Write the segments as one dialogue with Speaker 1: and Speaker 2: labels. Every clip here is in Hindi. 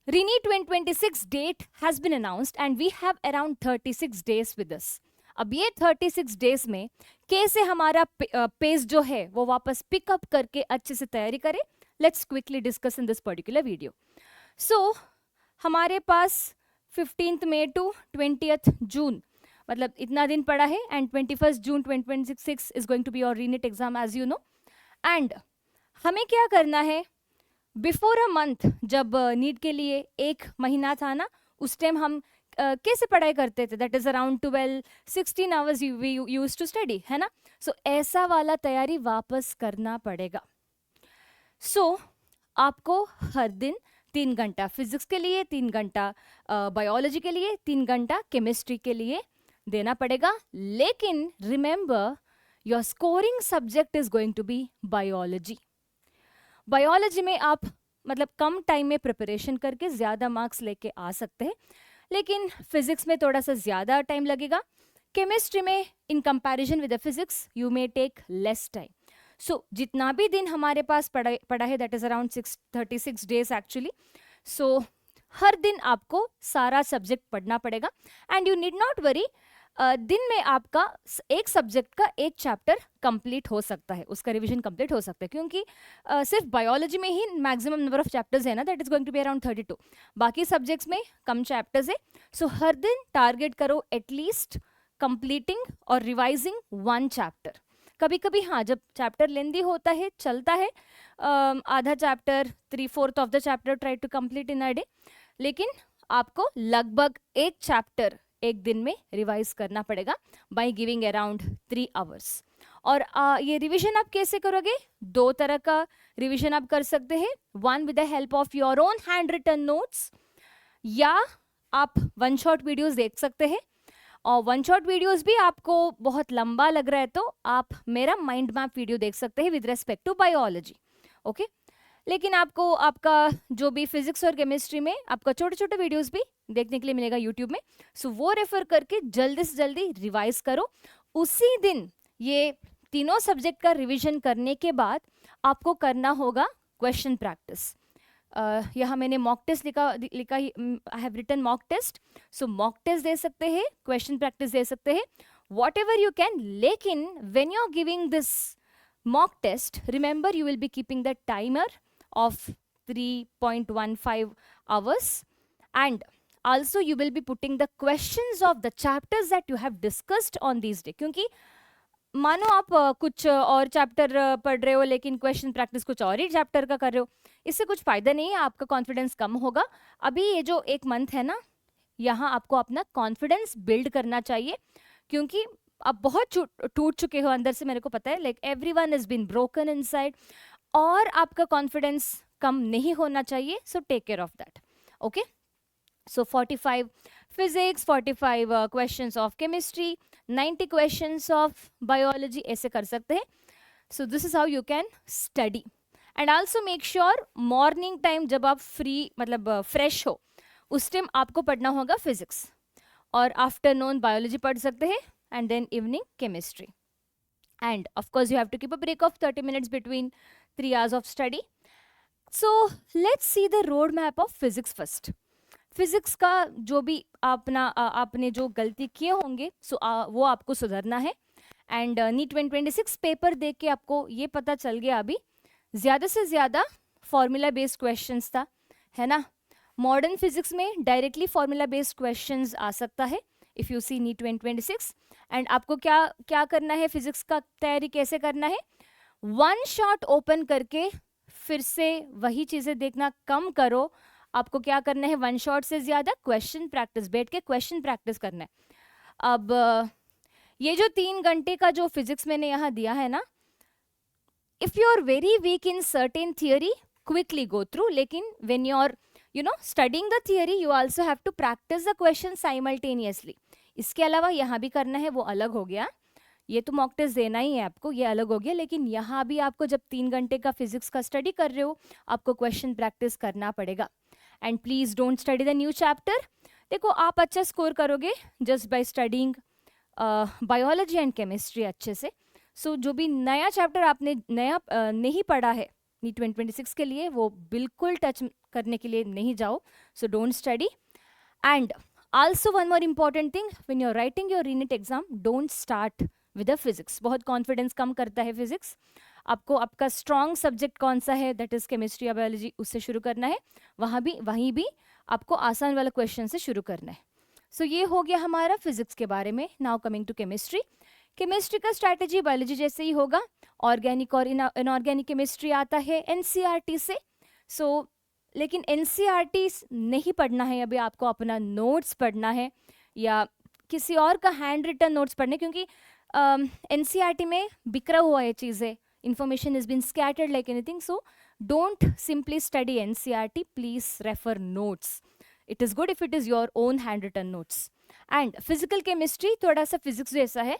Speaker 1: RINI 2026 date has been announced and we have around 36 days with us. अब ये 36 डेज में कैसे हमारा पेस जो है वो वापस पिकअप करके अच्छे से तैयारी करें, let's quickly discuss in this particular video. So हमारे पास 15th मई टू 20th जून मतलब इतना दिन पड़ा है and 21st June 2026 is going to be your ReNEET exam as you know. And हमें क्या करना है, बिफोर अ मंथ जब नीट के लिए एक महीना था ना, उस टाइम हम कैसे पढ़ाई करते थे, that is around 12-16 hours we use to study, है ना. सो ऐसा वाला तैयारी वापस करना पड़ेगा. सो आपको हर दिन 3 घंटा फिजिक्स के लिए, 3 घंटा बायोलॉजी के लिए, 3 घंटा केमिस्ट्री के लिए देना पड़ेगा. लेकिन remember your scoring subject is going to be biology. Biology में आप मतलब कम टाइम में प्रिपरेशन करके ज़्यादा मार्क्स लेके आ सकते हैं, लेकिन फिजिक्स में थोड़ा सा ज़्यादा टाइम लगेगा. केमिस्ट्री में in comparison with the physics you may take less time. So जितना भी दिन हमारे पास पड़ा है that is around 36 days actually. So हर दिन आपको सारा सब्जेक्ट पढ़ना पड़ेगा and you need not worry. दिन में आपका एक सब्जेक्ट का एक चैप्टर कंप्लीट हो सकता है, उसका रिवीजन कंप्लीट हो सकता है, क्योंकि सिर्फ बायोलॉजी में ही मैक्सिमम नंबर ऑफ चैप्टर्स है ना, that is going to be around 32. बाकी सब्जेक्ट्स में कम चैप्टर्स है. सो हर दिन टारगेट करो एटलीस्ट कंप्लीटिंग और रिवाइजिंग 1 चैप्टर. कभी कभी हाँ, जब चैप्टर लेंदी होता है चलता है, आधा chapter 3/4 of the chapter try to complete in a day, लेकिन आपको लगभग एक चैप्टर एक दिन में रिवाइज करना पड़ेगा बाय गिविंग अराउंड 3 आवर्स. और ये रिवीजन आप कैसे करोगे, 2 तरह का रिवीजन आप कर सकते हैं. 1 with the help of your own hand written notes, या आप 1 शॉट वीडियोस देख सकते हैं. और 1 शॉट वीडियोस भी आपको बहुत लंबा लग रहा है तो आप मेरा माइंड मैप वीडियो देख सकते हैं with respect to biology. Okay, लेकिन आपको आपका जो भी फिजिक्स और केमिस्ट्री में आपका छोटे छोटे वीडियोस भी देखने के लिए मिलेगा यूट्यूब में. सो वो रेफर करके जल्दी से जल्दी रिवाइज करो. उसी दिन ये तीनों सब्जेक्ट का रिवीजन करने के बाद आपको करना होगा क्वेश्चन प्रैक्टिस. यहाँ मैंने मॉक टेस्ट लिखा I have written mock test. So mock test दे सकते हैं, क्वेश्चन प्रैक्टिस दे सकते हैं, वॉट एवर यू कैन. लेकिन when you are giving this mock test, remember you will be keeping the timer of 3.15 hours and also you will be putting the questions of the chapters that you have discussed on these day. क्योंकि मानो आप कुछ और चैप्टर पढ़ रहे हो लेकिन क्वेश्चन प्रैक्टिस कुछ और ही चैप्टर का कर रहे हो, इससे कुछ फायदा नहीं है, आपका कॉन्फिडेंस कम होगा. अभी ये जो एक मंथ है ना, यहाँ आपको अपना कॉन्फिडेंस बिल्ड करना चाहिए, क्योंकि आप बहुत टूट चुके हो अंदर से, मेरे को पता है. Like everyone is been broken inside, और आपका कॉन्फिडेंस कम नहीं होना चाहिए. So take care of that. Okay, so 45 physics, 45 questions of chemistry, 90 questions of biology, ऐसे कर सकते हैं. So this is how you can study. And also make sure morning time जब आप फ्री मतलब फ्रेश हो, उस टाइम आपको पढ़ना होगा फिजिक्स, और आफ्टरनून बायोलॉजी पढ़ सकते हैं, and then evening chemistry. And of course you have to keep a break of 30 minutes between 3 hours of study. So let's see the road map of physics first. Physics का जो भी आपने जो गलती किए होंगे वो आपको सुधरना है. एंड नीट 2026 पेपर देख के आपको ये पता चल गया अभी ज़्यादा से ज़्यादा फॉर्मूला बेस्ड क्वेश्चंस था, है ना. मॉडर्न फिजिक्स में डायरेक्टली फॉर्मूला बेस्ड क्वेश्चंस आ सकता है if you see NEET 2026. And आपको क्या क्या करना है, फिजिक्स का तैयारी कैसे करना है, 1 शॉट ओपन करके फिर से वही चीज़ें देखना कम करो. आपको क्या करना है, 1 शॉट से ज़्यादा क्वेश्चन प्रैक्टिस, बैठ के क्वेश्चन प्रैक्टिस करना है. अब ये जो 3 घंटे का जो फिजिक्स मैंने यहाँ दिया है ना, if you are very weak in certain theory quickly go through, लेकिन when you are studying the theory you also have to practice the question simultaneously. इसके अलावा यहाँ भी करना है, वो अलग हो गया. ये तो मॉक टेस्ट देना ही है आपको, ये अलग हो गया. लेकिन यहाँ भी आपको जब 3 घंटे का फिजिक्स का स्टडी कर रहे हो, आपको क्वेश्चन प्रैक्टिस करना पड़ेगा. And please don't study the new chapter. देखो आप अच्छा स्कोर करोगे just by studying biology and chemistry अच्छे से. सो जो भी नया चैप्टर आपने नया नहीं पढ़ा है नीट 2026 के लिए, वो बिल्कुल टच करने के लिए नहीं जाओ, so don't study. And also one more important thing, when you are writing your reNEET exam, don't start with the physics. बहुत कॉन्फिडेंस कम करता है फिजिक्स. आपको आपका स्ट्रॉन्ग सब्जेक्ट कौन सा है, दैट इज केमिस्ट्री या बायोलॉजी, उससे शुरू करना है. वहीं भी आपको आसान वाला क्वेश्चन से शुरू करना है. सो ये हो गया हमारा फिजिक्स के बारे में. Now coming to chemistry. Chemistry का स्ट्रैटेजी बायोलॉजी जैसे ही होगा. ऑर्गेनिक और इनऑर्गेनिक केमिस्ट्री आता है एनसीईआरटी से. सो लेकिन एनसीईआरटी नहीं पढ़ना है अभी, आपको अपना नोट्स पढ़ना है या किसी और का हैंड रिटन नोट्स पढ़ने, क्योंकि एनसीईआरटी में बिखरा हुआ है चीज़ें. information has been scattered like anything, so don't simply study NCERT, please refer notes. It is good if it is your own handwritten notes. And physical chemistry थोड़ा सा physics जैसा है,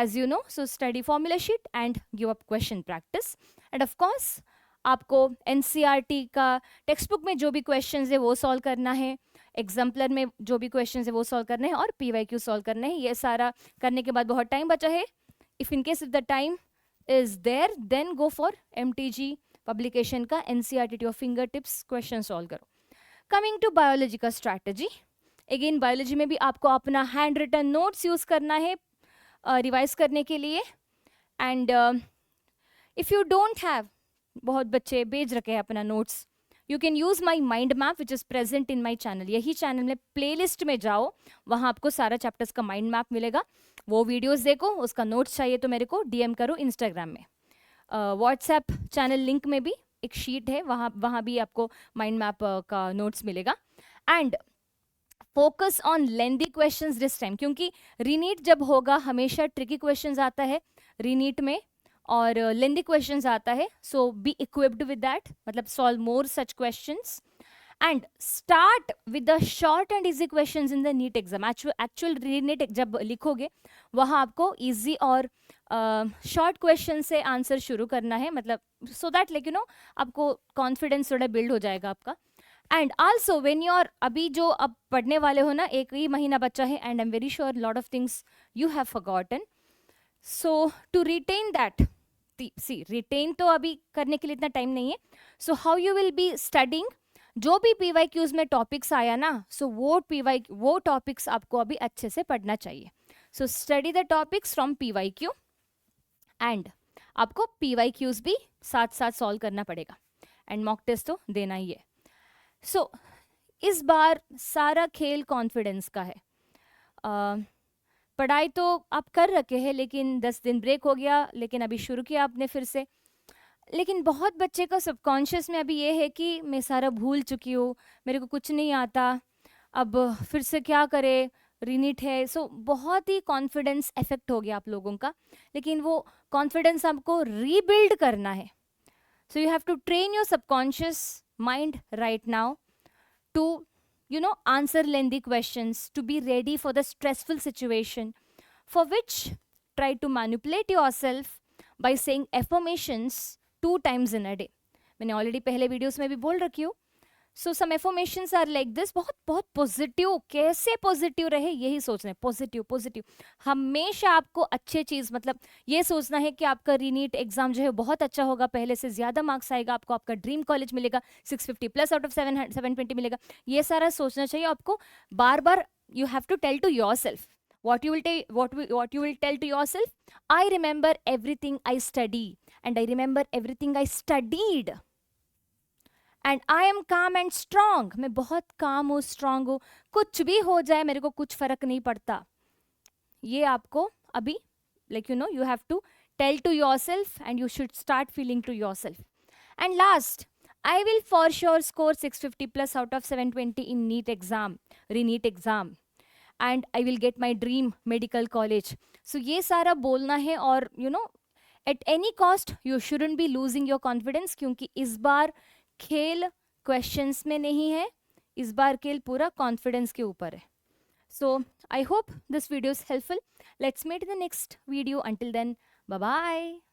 Speaker 1: as you know, so study formula sheet and give up question practice. And of course आपको NCERT का टेक्स्ट बुक में जो भी क्वेश्चंस है वो सॉल्व करना है, एग्जाम्पलर में जो भी क्वेश्चंस है वो सॉल्व करने हैं, और PYQ सॉल्व करने हैं. ये सारा करने के बाद बहुत टाइम बचा है. If in case if the time is there, then go for MTG publication का NCERT to your fingertips question solve करो. Coming to biology का strategy, again biology में भी आपको अपना hand written notes use करना है revise करने के लिए. and if you don't have, बहुत बच्चे भेज रखे हैं अपना notes, you can use my mind map which is present in my channel. यही चैनल में प्लेलिस्ट में जाओ, वहाँ आपको सारा चैप्टर्स का माइंड मैप मिलेगा. वो वीडियोस देखो, उसका नोट्स चाहिए तो मेरे को DM करो इंस्टाग्राम में. व्हाट्सएप चैनल लिंक में भी एक शीट है, वहाँ भी आपको माइंड मैप का नोट्स मिलेगा. And focus on lengthy questions this time, क्योंकि रीनीट जब होगा हमेशा ट्रिकी क्वेश्चंस आता है रीनीट में और लेंदी क्वेश्चंस आता है. सो बी इक्विप्ड विद दैट, मतलब solve more such questions and start with the short and easy questions in the NEET exam. actual NEET जब लिखोगे वहाँ आपको easy और short question से आंसर शुरू करना है, मतलब so that like you know आपको confidence थोड़ा build हो जाएगा आपका. And also when you are अभी जो अब पढ़ने वाले हो ना, एक ही महीना बचा है, and I'm very sure lot of things you have forgotten. So to retain that, see retain तो अभी करने के लिए इतना टाइम नहीं है. So how you will be studying, जो भी PYQs में टॉपिक्स आया ना, सो वो टॉपिक्स आपको अभी अच्छे से पढ़ना चाहिए. So study the topics from PYQ and आपको PYQs भी साथ साथ सॉल्व करना पड़ेगा एंड मॉक टेस्ट तो देना ही है. सो इस बार सारा खेल कॉन्फिडेंस का है. पढ़ाई तो आप कर रखे हैं, लेकिन 10 दिन ब्रेक हो गया, लेकिन अभी शुरू किया आपने फिर से. लेकिन बहुत बच्चे का सबकॉन्शियस में अभी ये है कि मैं सारा भूल चुकी हूँ, मेरे को कुछ नहीं आता, अब फिर से क्या करे, रीनीट है. सो बहुत ही कॉन्फिडेंस इफेक्ट हो गया आप लोगों का, लेकिन वो कॉन्फिडेंस आपको रीबिल्ड करना है. So you have to train your subconscious mind right now to you know answer lengthy questions, to be ready for the stressful situation, for which try to manipulate yourself by saying affirmations 2 times in a day. मैंने ऑलरेडी पहले वीडियोस में भी बोल रखी हूँ. सो सम एफर्मेशंस आर लाइक दिस, बहुत बहुत पॉजिटिव, कैसे पॉजिटिव रहे यही सोचना है. पॉजिटिव पॉजिटिव हमेशा आपको अच्छे चीज़, मतलब ये सोचना है कि आपका रीनीट एग्जाम जो है बहुत अच्छा होगा, पहले से ज़्यादा मार्क्स आएगा, आपको आपका ड्रीम कॉलेज मिलेगा, 650 प्लस आउट ऑफ 720 मिलेगा. ये सारा सोचना चाहिए आपको. बार बार you have to tell to yourself. What you will tell to yourself? I remember everything I study, and I remember everything I studied, and I am calm and strong. मैं बहुत calm हूँ, strong हूँ, कुछ भी हो जाए मेरे को कुछ फर्क नहीं पड़ता. ये आपको अभी like you know you have to tell to yourself, and you should start feeling to yourself. And last, I will for sure score 650 plus out of 720 in NEET exam, re-NEET exam. And I will get my dream medical college. So ये सारा बोलना है, और you know at any cost you shouldn't be losing your confidence, क्योंकि इस बार खेल questions में नहीं है, इस बार खेल पूरा confidence के ऊपर है. So I hope this video is helpful. Let's meet in the next video. Until then, bye bye.